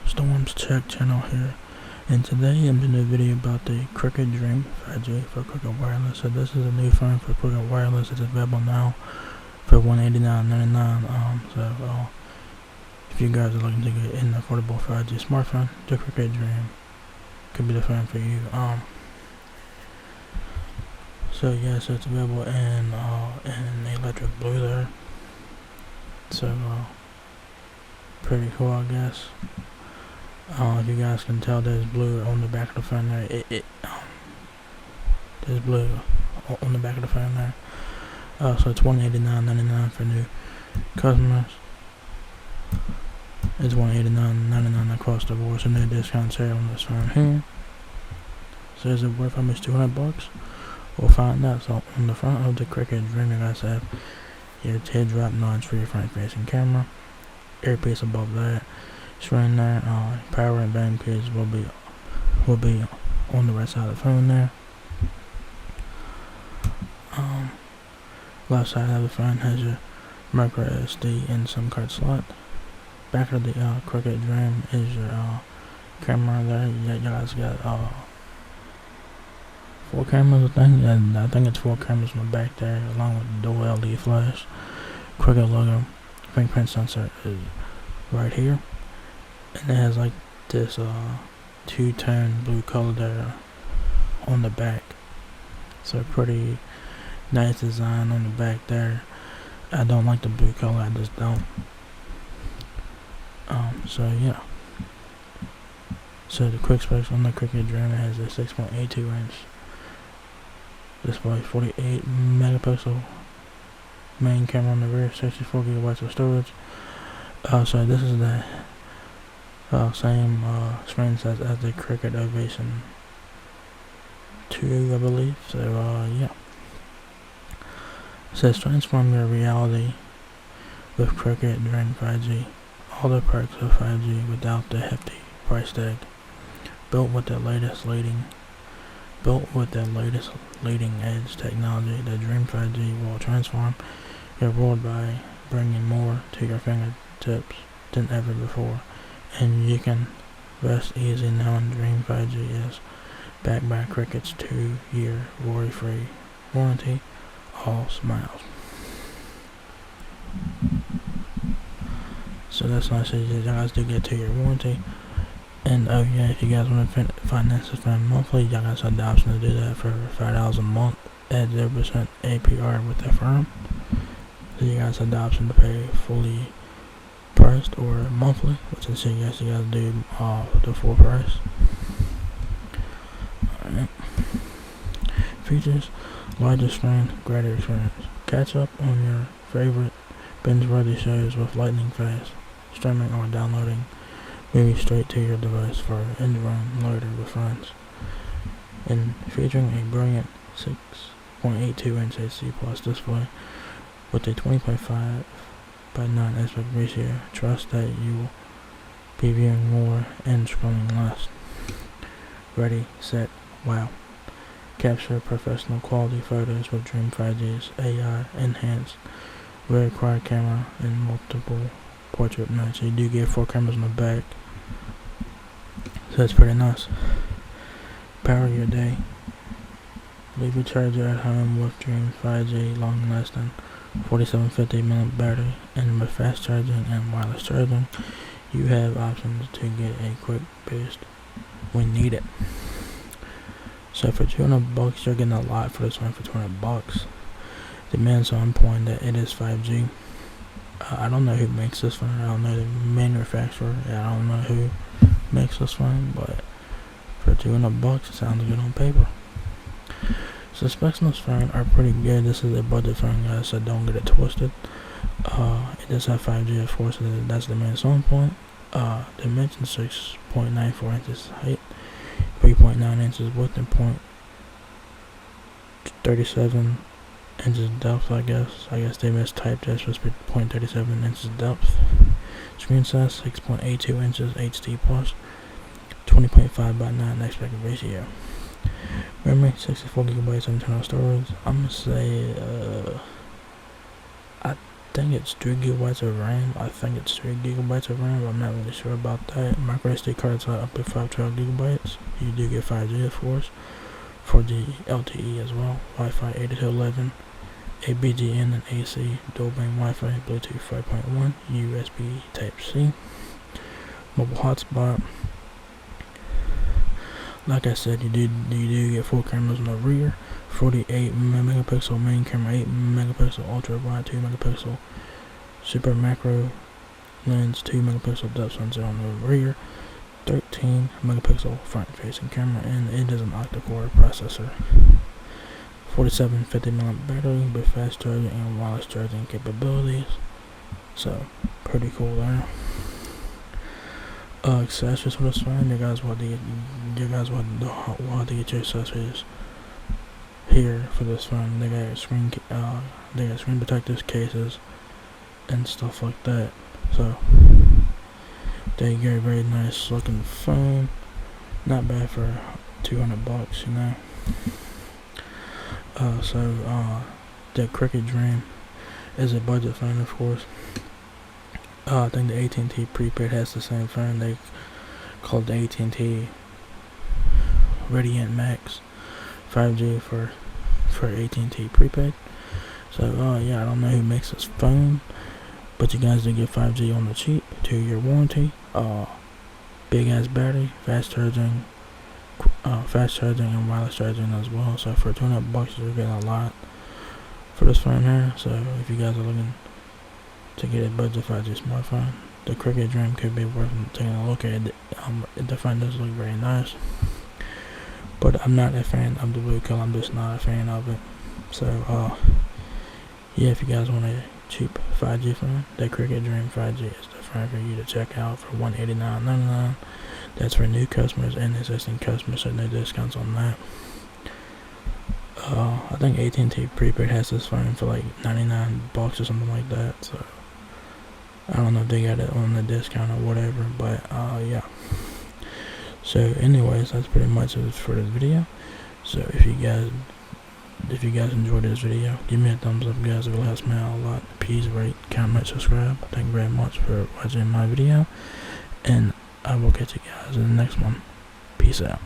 Storms Check channel here, and today I'm doing a video about the Cricket Dream 5G for Cricket Wireless. So this is a new phone for Cricket Wireless. It's available now for $189.99. If you guys are looking to get an affordable 5G smartphone, the Cricket Dream could be the phone for you. So it's available in electric blue there. So pretty cool, I guess. If you guys can tell, there's blue on the back of the phone there. There's blue on the back of the phone there. So it's $189.99 for new customers. It's $189.99 across the board, so no discounts here on this phone here. So is it worth how much? $200? We'll find out. So on the front of the Cricket Dream, you guys have your teardrop notch for your front-facing camera, earpiece above that. Screen there, power and volume keys will be on the right side of the phone there. Left side of the phone has your micro SD and SIM card slot. Back of the Cricket Dream is your camera there. You guys got 4 cameras, I think. I think it's 4 cameras in the back there, along with the dual LED flash. Cricket logo, fingerprint sensor is right here. And it has like this two-tone blue color there on the back. So pretty nice design on the back there. I don't like the blue color, I just don't. So the quick specs on the Cricket Dream, it has a 6.82 inch display, 48 megapixel main camera on the rear, 64 gigabytes of storage. So this is the same screen size as the Cricket Ovation 2, I believe. So it says transform your reality with Cricket Dream 5G. All the perks of 5G without the hefty price tag. Built with the latest leading edge technology, the Dream 5G will transform your world by bringing more to your fingertips than ever before. And you can rest easy knowing Dream 5G is backed by Cricket's 2-year worry-free warranty. All smiles. So that's nice. You guys do get 2-year warranty. And if you guys want to finance the phone monthly, you guys have the option to do that for $5 a month at 0% APR with the firm. So you guys have the option to pay fully priced or monthly, which is you guys do the full price. Alright. Features: larger screen, greater experience. Catch up on your favorite binge-worthy shows with lightning fast streaming or downloading movies straight to your device for in-room loader with friends. And featuring a brilliant 6.82 inch HD plus display with a 20.5:9 aspect ratio. Trust that you will be viewing more and scrolling less. Ready, set, wow. Capture professional quality photos with Dream 5G's AI enhanced rear quad camera and multiple portrait modes. So you do get 4 cameras in the back, so that's pretty nice. Power your day. Leave your charger at home with Dream 5G long lasting 4750 mAh battery, and with fast charging and wireless charging, you have options to get a quick boost when needed. So for $200, you're getting a lot for this one. For $200, the man's on point that it is 5G. I don't know who makes this one. I don't know the manufacturer. I don't know who makes this one, but for $200, it sounds good on paper. So the specs on this phone are pretty good. This is a budget phone, guys, so don't get it twisted. It does have 5G, of course. That's the main selling point. Dimension 6.94 inches height, 3.9 inches width, and 0.37 inches depth. I guess they mistyped this. Supposed to be 0.37 inches depth. Screen size 6.82 inches HD plus, 20.5:9 aspect ratio. Memory 64 gigabytes of internal storage. I'm gonna say think it's 3 gigabytes of RAM. I think it's 3 gigabytes of RAM, but I'm not really sure about that. Micro SD cards are up to 512 gigabytes. You do get 5G, of course, for the LTE as well. Wi-Fi 8 to 11, ABGN and AC, dual band Wi-Fi, Bluetooth 5.1, USB Type-C, mobile hotspot. Like I said, you do get 4 cameras in the rear, 48 megapixel main camera, 8 megapixel ultra wide, 2 megapixel super macro lens, 2 megapixel depth sensor on the rear, 13 megapixel front facing camera, and it is an octa-core processor. 4750 mAh battery with fast charging and wireless charging capabilities. So pretty cool there. Accessories for this phone, you guys want to get your accessories here for this phone. They got screen protectors, cases, and stuff like that. So they get a very nice looking phone. Not bad for $200, you know. The Cricket Dream is a budget phone, of course. I think the at&t prepaid has the same phone. They call it the at&t Radiant Max 5G for at&t prepaid. So yeah, I don't know who makes this phone, but you guys do get 5G on the cheap, 2-year warranty, big ass battery, fast charging and wireless charging as well. So for $200 you're getting a lot for this phone here. So if you guys are looking to get a budget 5G smartphone, the Cricket Dream could be worth taking a look at. The phone does look very nice, but I'm not a fan of the blue color. I'm just not a fan of it. So yeah, if you guys want a cheap 5G phone, the Cricket Dream 5G is the phone for you to check out for $189.99. That's for new customers and existing customers, so no discounts on that. I think at&t prepaid has this phone for like $99 or something like that. So I don't know if they got it on the discount or whatever, but yeah. So anyways, that's pretty much it for this video. So if you guys enjoyed this video, give me a thumbs up, guys. It really helps me out a lot. Please rate, comment, subscribe. Thank you very much for watching my video, and I will catch you guys in the next one. Peace out.